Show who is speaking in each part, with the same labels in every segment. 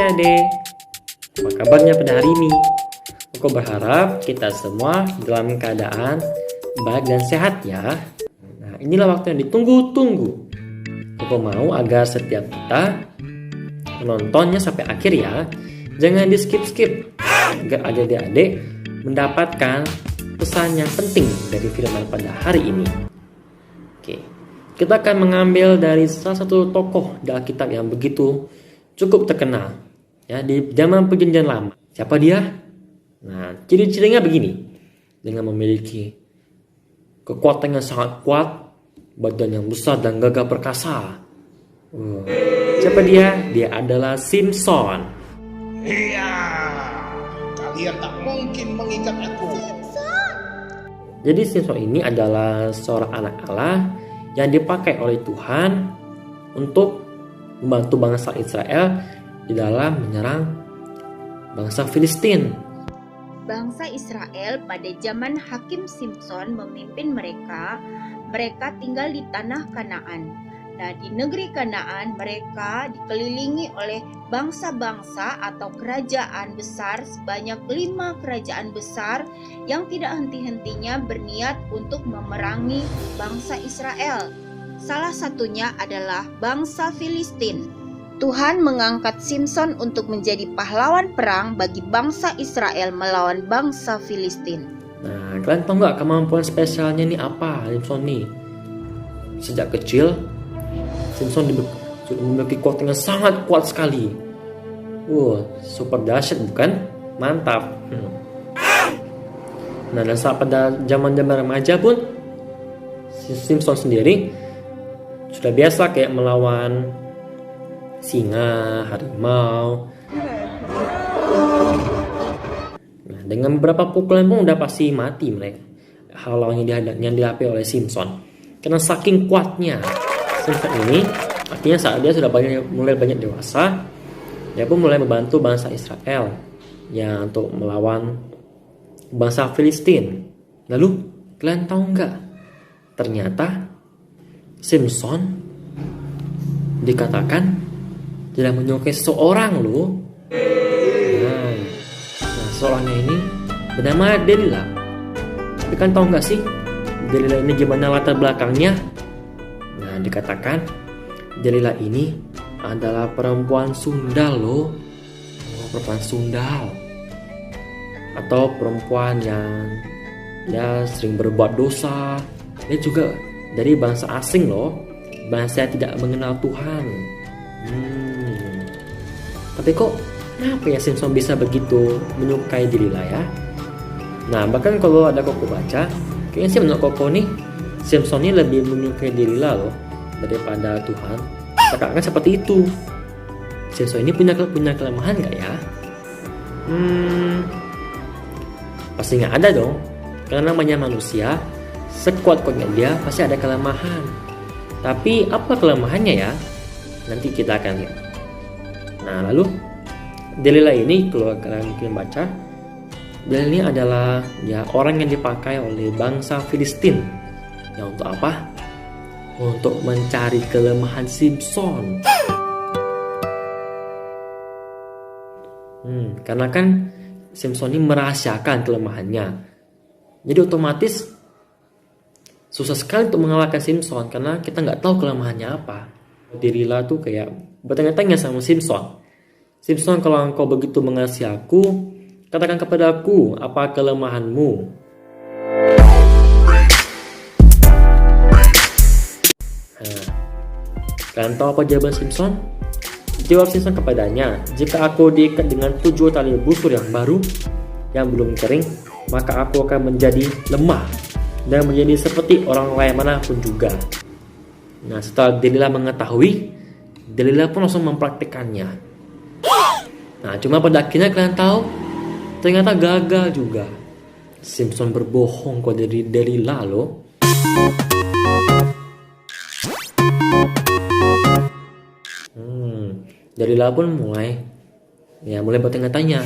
Speaker 1: adik-adik, apa kabarnya pada hari ini? Aku berharap kita semua dalam keadaan baik dan sehat ya. Nah, inilah waktu yang ditunggu-tunggu. Aku mau agar setiap kita menontonnya sampai akhir ya. Jangan di skip-skip, agar adik-adik mendapatkan pesan yang penting dari firman pada hari ini. Oke, kita akan mengambil dari salah satu tokoh di Alkitab yang begitu cukup terkenal ya di zaman Perjanjian Lama. Siapa dia? Nah, ciri-cirinya begini. Dengan memiliki kekuatan yang sangat kuat, badan yang besar dan gagah perkasa. Siapa dia? Dia adalah Simson.
Speaker 2: Iya, kalian tak mungkin mengikat aku.
Speaker 1: Jadi Simson ini adalah seorang anak Allah yang dipakai oleh Tuhan untuk membantu bangsa Israel di dalam menyerang bangsa Filistin.
Speaker 3: Bangsa Israel pada zaman Hakim Simson memimpin mereka tinggal di tanah Kanaan. Nah, di negeri Kanaan mereka dikelilingi oleh bangsa-bangsa atau kerajaan besar sebanyak 5 kerajaan besar yang tidak henti-hentinya berniat untuk memerangi bangsa Israel. Salah satunya adalah bangsa Filistin. Tuhan mengangkat Simson untuk menjadi pahlawan perang bagi bangsa Israel melawan bangsa Filistin.
Speaker 1: Nah, kalian tahu nggak kemampuan spesialnya nih apa Simson nih? Sejak kecil, Simson memiliki kekuatan yang sangat kuat sekali. Super dahsyat bukan? Mantap. Nah, dan saat pada zaman-zaman remaja pun, Simson sendiri sudah biasa kayak melawan singa, harimau. Nah, dengan beberapa pukulan pun udah pasti mati mereka. Halau yang dihadapi oleh Simson. Karena saking kuatnya Simson ini, artinya saat dia sudah mulai banyak dewasa, dia pun mulai membantu bangsa Israel yang untuk melawan bangsa Filistin. Lalu kalian tahu nggak? Ternyata Simson dikatakan tidak menyukai seseorang loh. Nah, seorangnya ini bernama Delila. Tapi kan tahu nggak sih Delila ini gimana latar belakangnya? Nah, dikatakan Delila ini adalah perempuan sundal loh. Perempuan sundal atau perempuan yang sering berbuat dosa. Dia juga dari bangsa asing loh, bangsa yang tidak mengenal Tuhan. Tapi kok kenapa ya Simson bisa begitu menyukai Delila ya? Nah, bahkan kalau ada Koko baca, kayaknya sih menurut Koko nih, Simson ini lebih menyukai Delila loh daripada Tuhan. Sekarang seperti itu. Simson ini punya kelemahan nggak ya? Pasti nggak ada dong, karena namanya manusia. Sekuat-kuatnya dia pasti ada kelemahan. Tapi apa kelemahannya ya? Nanti kita akan lihat. Nah, lalu Delila ini kalau kalian mungkin baca, Delila ini adalah ya orang yang dipakai oleh bangsa Filistin. Ya untuk apa? Untuk mencari kelemahan Simson. Karena kan Simson ini merahasiakan kelemahannya. Jadi otomatis susah sekali untuk mengalahkan Simson karena kita nggak tahu kelemahannya apa. Delila tuh kayak bertanya-tanya sama Simson. Simson, kalau engkau begitu mengasihi aku, katakan kepada aku apa kelemahanmu. Nah, kalian tahu apa jawaban Simson? Jawab Simson kepadanya, jika aku diikat dengan 7 tali busur yang baru, yang belum kering, maka aku akan menjadi lemah dan menjadi seperti orang lain manapun juga. Nah, setelah Delila mengetahui, Delila pun langsung mempraktikkannya. Nah, cuma pada akhirnya kalian tahu, ternyata gagal juga. Simson berbohong kok dari Delila loh. Delila pun mulai bertanya-tanya,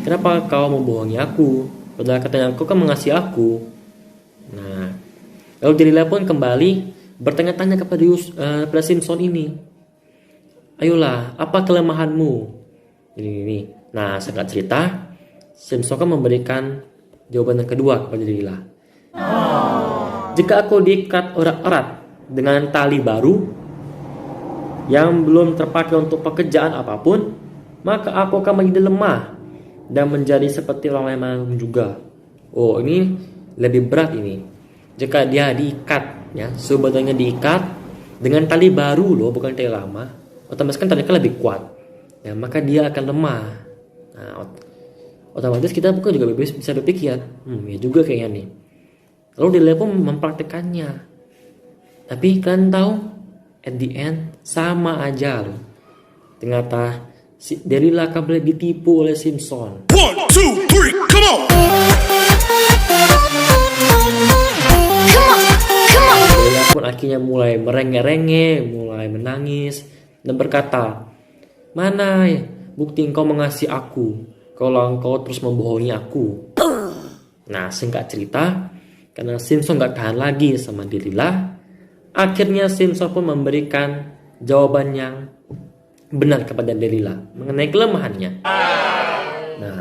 Speaker 1: kenapa kau membohongi aku? Padahal katanya kau kan mengasihi aku. Nah, lalu Delila pun kembali bertanya-tanya kepada Simson ini. Ayolah, apa kelemahanmu? Ini. Nah, singkat cerita, Simpson kan memberikan jawaban yang kedua kepada Delilah. Jika aku diikat erat-erat dengan tali baru yang belum terpakai untuk pekerjaan apapun, maka aku akan menjadi lemah dan menjadi seperti orang lain juga. Oh, ini lebih berat ini. Jika dia diikat, ya, sebenarnya diikat dengan tali baru loh, bukan tali lama. Otomatis kan tali kan lebih kuat. Ya, maka dia akan lemah. Nah, otomatis kita bukan juga bisa berpikir, ya juga kayaknya nih. Lalu dia pun mempraktekannya. Tapi kalian tahu, at the end sama aja loh. Ternyata si Delilah kembali ditipu oleh Simpson.
Speaker 4: 1, 2, 3, come on!
Speaker 1: Delilah pun akhirnya mulai merengek-rengek, mulai menangis dan berkata, "Mana ya bukti engkau mengasihi aku kalau engkau terus membohongi aku?" Nah, singkat cerita, karena Simpson gak tahan lagi sama Delilah, akhirnya Simpson pun memberikan jawaban yang benar kepada Delilah mengenai kelemahannya. Nah,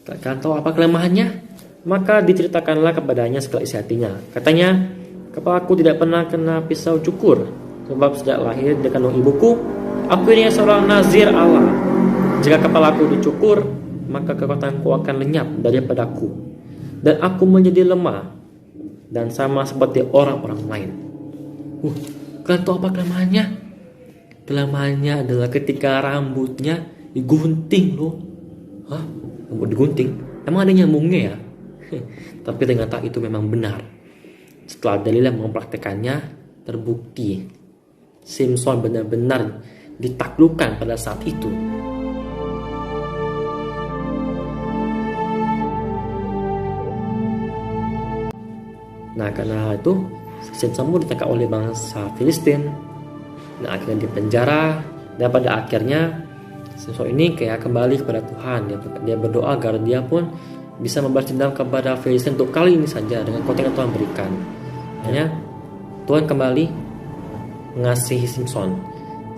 Speaker 1: kalian tahu apa kelemahannya? Maka diceritakanlah kepadanya segala isi hatinya. Katanya, "Kepalaku tidak pernah kena pisau cukur, sebab sejak lahir di kandung ibuku, aku ini seorang nazir Allah. Jika kepalaku dicukur, maka kekuatanku akan lenyap daripadaku, dan aku menjadi lemah dan sama seperti orang-orang lain." Kalian tahu apa kelemahannya? Kelemahannya adalah ketika rambutnya digunting loh. Hah? Rambut digunting? Emang ada nyambungnya ya? Tapi ternyata itu memang benar. Setelah Delilah mempraktekannya, terbukti Simpson benar-benar ditaklukkan pada saat itu. Nah, karena itu Simpson pun ditangkap oleh bangsa Filistin. Nah, akhirnya dipenjara, dan pada akhirnya Simpson ini kayak kembali kepada Tuhan. Dia berdoa agar dia pun bisa membalas dendam kepada Filistin untuk kali ini saja dengan konteks yang Tuhan berikan. Hanya Tuhan kembali mengasihi Simpson.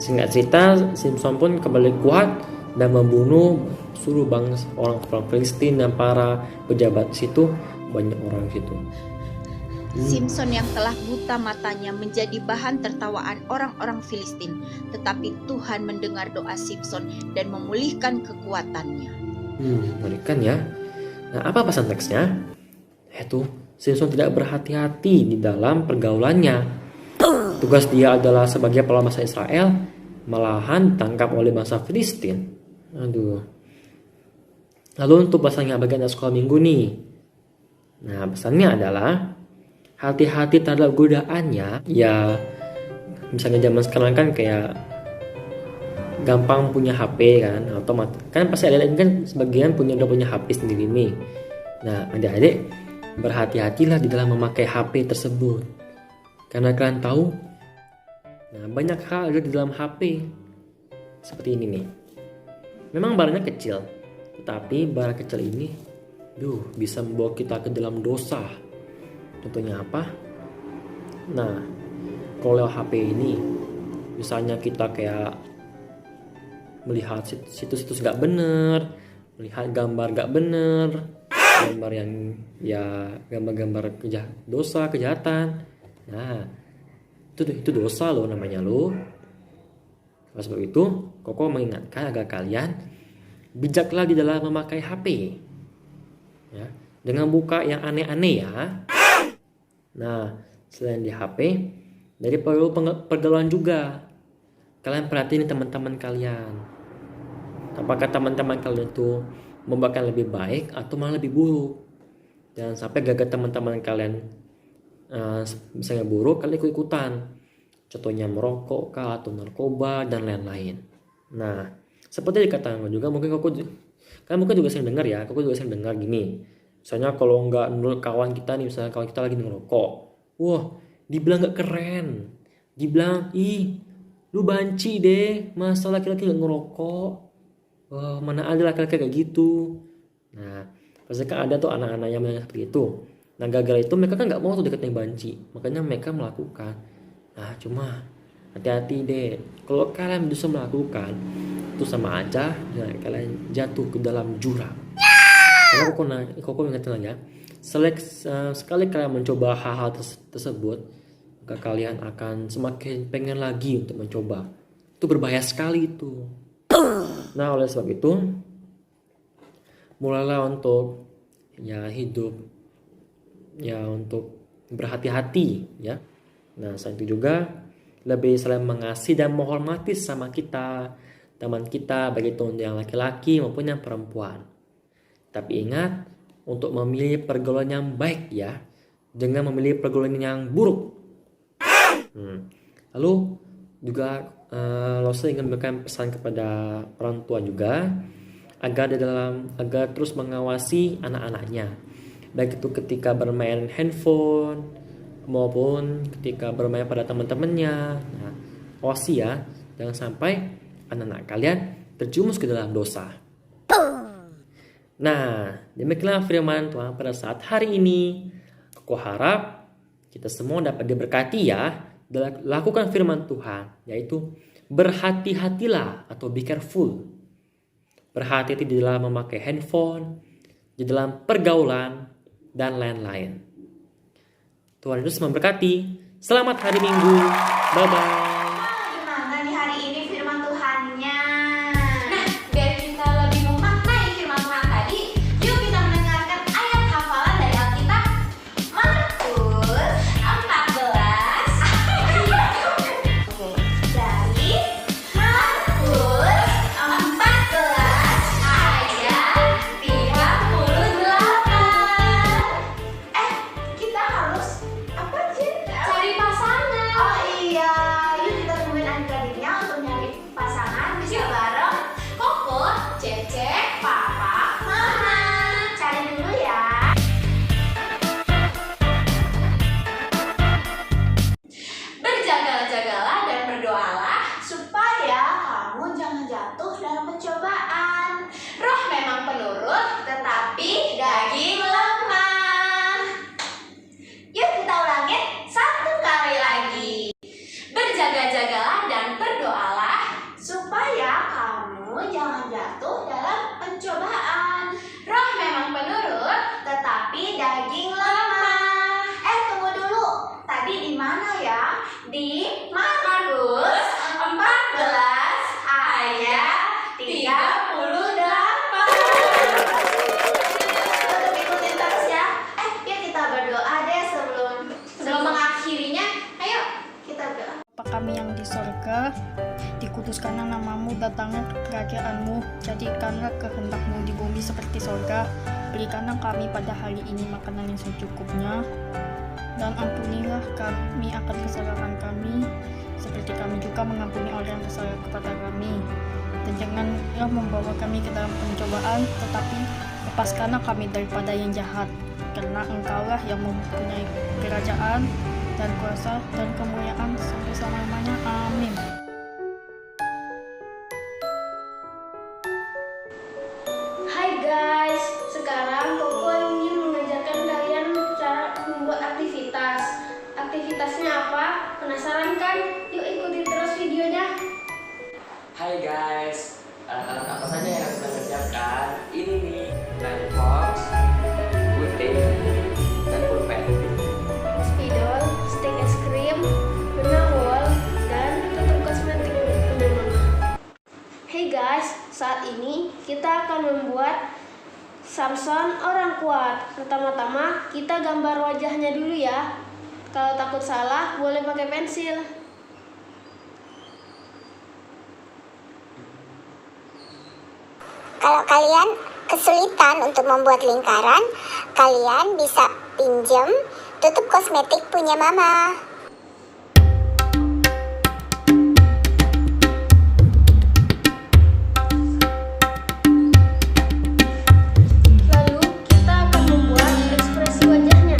Speaker 1: Singkat cerita, Simpson pun kembali kuat dan membunuh seluruh bangsa orang Filistin dan para pejabat situ, banyak orang situ.
Speaker 3: Simpson yang telah buta matanya menjadi bahan tertawaan orang-orang Filistin, tetapi Tuhan mendengar doa Simpson dan memulihkan kekuatannya.
Speaker 1: Mengerikan ya. Nah, apa pesan teksnya? Yaitu Simpson tidak berhati-hati di dalam pergaulannya. Tugas dia adalah sebagai pahlawan bangsa Israel, malahan ditangkap oleh bangsa Filistin. Lalu untuk pesannya bagian dari sekolah minggu nih. Nah, pesannya adalah hati-hati terhadap godaannya. Ya, misalnya zaman sekarang kan kayak gampang punya HP kan, otomatis kan pasti ada kan sebagian udah punya HP sendiri nih. Nah, adik-adik berhati-hatilah di dalam memakai HP tersebut, karena kalian tahu, nah banyak hal ada di dalam HP seperti ini nih. Memang barangnya kecil, tetapi barang kecil ini bisa membawa kita ke dalam dosa. Contohnya apa? Nah, kalau lewat HP ini, misalnya kita kayak melihat situs-situs gak bener, melihat gambar gak bener, gambar yang ya gambar-gambar dosa, kejahatan. Nah, itu dosa loh namanya loh. Oleh sebab itu, Koko mengingatkan agar kalian bijaklah di dalam memakai HP. Ya, dengan buka yang aneh-aneh ya. Nah, selain di HP, dari pergaulan juga. Kalian perhatiin teman-teman kalian. Apakah teman-teman kalian itu membawakan lebih baik atau malah lebih buruk? Jangan sampai gagal teman-teman kalian misalnya buruk, kalian ikut-ikutan. Contohnya merokok kah, atau narkoba dan lain-lain. Nah, seperti dikatakan juga, mungkin kalian mungkin juga sering dengar ya. Koko juga sering dengar gini. Misalnya kalau nggak menurut kawan kita nih, misalnya kawan kita lagi ngerokok, dibilang nggak keren, dibilang lu banci deh, masa laki-laki nggak ngerokok, mana ada laki-laki kayak gitu. Nah, pasti kan ada tuh anak-anak yang bilang seperti itu. Nah, gara-gara itu mereka kan nggak mau tuh deketin banci, makanya mereka melakukan. Nah, cuma hati-hati deh, kalau kalian bisa melakukan, itu sama aja ya, kalian jatuh ke dalam jurang. Karena Koko ingatkan lagi ya, sekali kalian mencoba hal-hal tersebut, maka kalian akan semakin pengen lagi untuk mencoba. Itu berbahaya sekali itu. Nah, oleh sebab itu, mulailah untuk ya hidup ya untuk berhati-hati ya. Nah, selain itu juga lebih saling mengasihi dan menghormati sama kita, teman kita, baik itu yang laki-laki maupun yang perempuan. Tapi ingat untuk memilih pergaulan yang baik ya, dengan memilih pergaulan yang buruk. Lalu juga Lose ingin memberikan pesan kepada orang tua juga agar terus mengawasi anak-anaknya, baik itu ketika bermain handphone maupun ketika bermain pada teman-temannya. Nah, awasi ya, jangan sampai anak-anak kalian terjumus ke dalam dosa. Nah, demikianlah firman Tuhan pada saat hari ini. Aku harap kita semua dapat diberkati ya dalam lakukan firman Tuhan, yaitu berhati-hatilah atau be careful. Berhati-hati di dalam memakai handphone, di dalam pergaulan, dan lain-lain. Tuhan Yesus memberkati. Selamat hari Minggu. Bye-bye.
Speaker 5: Gimana nih hari ini firman Tuhannya? Nah, biar kita lebih memaknai firman Tuhan tadi, yuk kita mendengarkan ayat hafalan dari Alkitab Markus 14. Oke, dari Markus 14 ayat 38. Kita harus apa sih? Cari pasangan. Oh iya, yuk kita temuin adik-adiknya untuk nyari pasangan. Bisa bareng Koko, Cece, Papa, Mama. Cari dulu ya. Berjaga-jagalah dan berdoalah supaya kamu jangan jatuh dalam pencobaan. Roh memang penurut, tetapi daging lemah. Yuk kita ulangin satu kali lagi. Berjaga-jagalah dan berdoalah supaya kamu jangan jatuh dalam pencobaan. Roh memang penurut, tetapi daging lemah. Tunggu dulu. Tadi di mana ya? Di Markus 14 ayat 38. Untuk ikutin terus ya. Yuk kita berdoa deh sebelum mengakhirinya. Ayo kita berdoa.
Speaker 6: Bapa kami yang di sorga, dikuduskanlah namamu, datanglah kerajaanmu, jadikanlah kehendakmu di bumi seperti sorga. Berikanlah kami pada hari ini makanan yang secukupnya, dan ampunilah kami akan kesalahan kami, seperti kami juga mengampuni orang yang bersalah kepada kami. Dan janganlah membawa kami ke dalam pencobaan, tetapi lepaskanlah kami daripada yang jahat, karena Engkaulah yang mempunyai kerajaan dan kuasa dan kemuliaan sampai selama-lamanya. Amin.
Speaker 5: Hai guys, sekarang Koko ingin mengajarkan kalian cara membuat aktivitas. Aktivitasnya apa? Penasaran kan? Yuk ikuti terus videonya.
Speaker 1: Hai guys, anak-anak apa saja yang kita kerjakan? Ini nih, lunchbox, puding, dan pulpen.
Speaker 5: Spidol, stick es krim, benang wol, dan tutup kosmetik punya mama. Hey guys, saat ini kita akan membuat Samson orang kuat. Pertama-tama kita gambar wajahnya dulu ya. Kalau takut salah boleh pakai pensil.
Speaker 7: Kalau kalian kesulitan untuk membuat lingkaran, kalian bisa pinjam tutup kosmetik punya mama.
Speaker 5: Lalu kita akan membuat ekspresi wajahnya.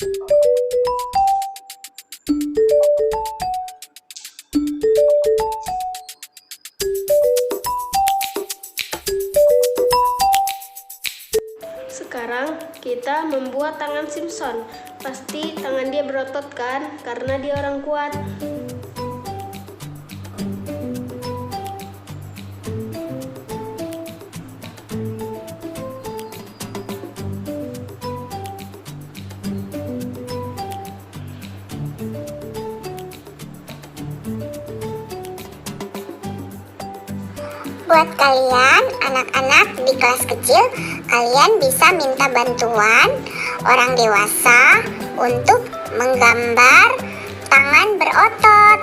Speaker 5: Sekarang kita membuat tangan Simpson. Pasti tangan dia berotot kan? Karena dia orang kuat.
Speaker 7: Buat kalian, anak-anak di kelas kecil, kalian bisa minta bantuan orang dewasa untuk menggambar tangan berotot.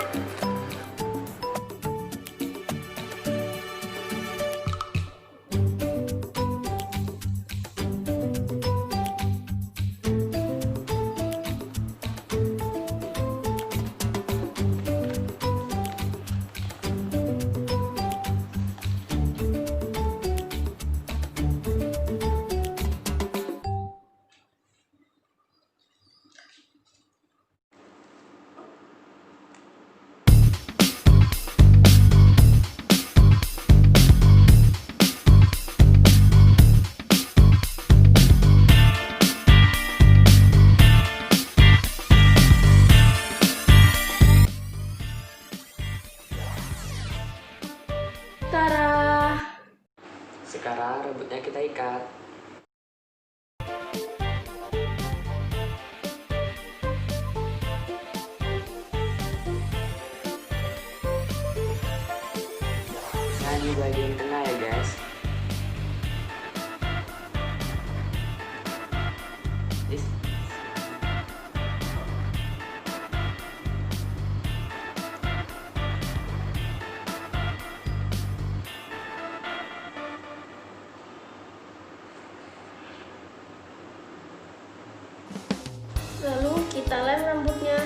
Speaker 5: Tara!
Speaker 1: Sekarang rambutnya kita ikat. Nah, di bagian tengah ya guys.
Speaker 5: Lalu kita lem rambutnya.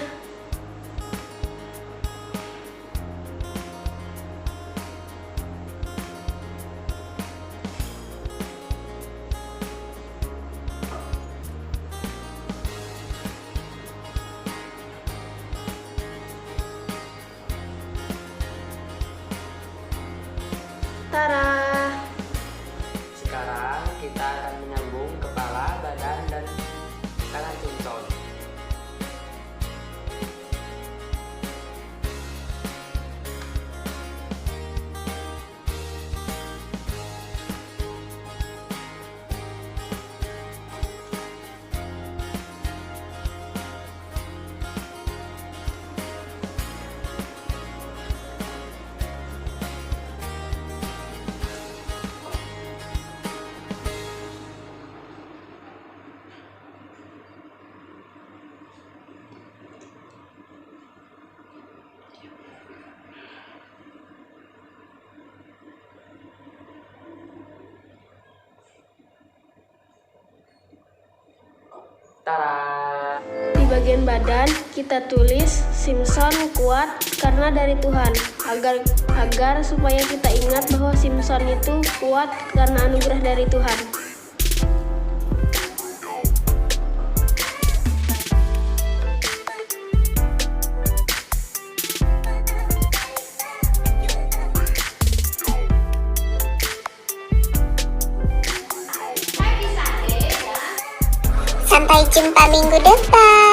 Speaker 5: Tara!
Speaker 1: Sekarang kita akan menyambung kepala, badan, dan tangan Simpson. Tara!
Speaker 5: Di bagian badan kita tulis Simpson kuat karena dari Tuhan, agar supaya kita ingat bahwa Simpson itu kuat karena anugerah dari Tuhan.
Speaker 7: Sampai jumpa minggu depan.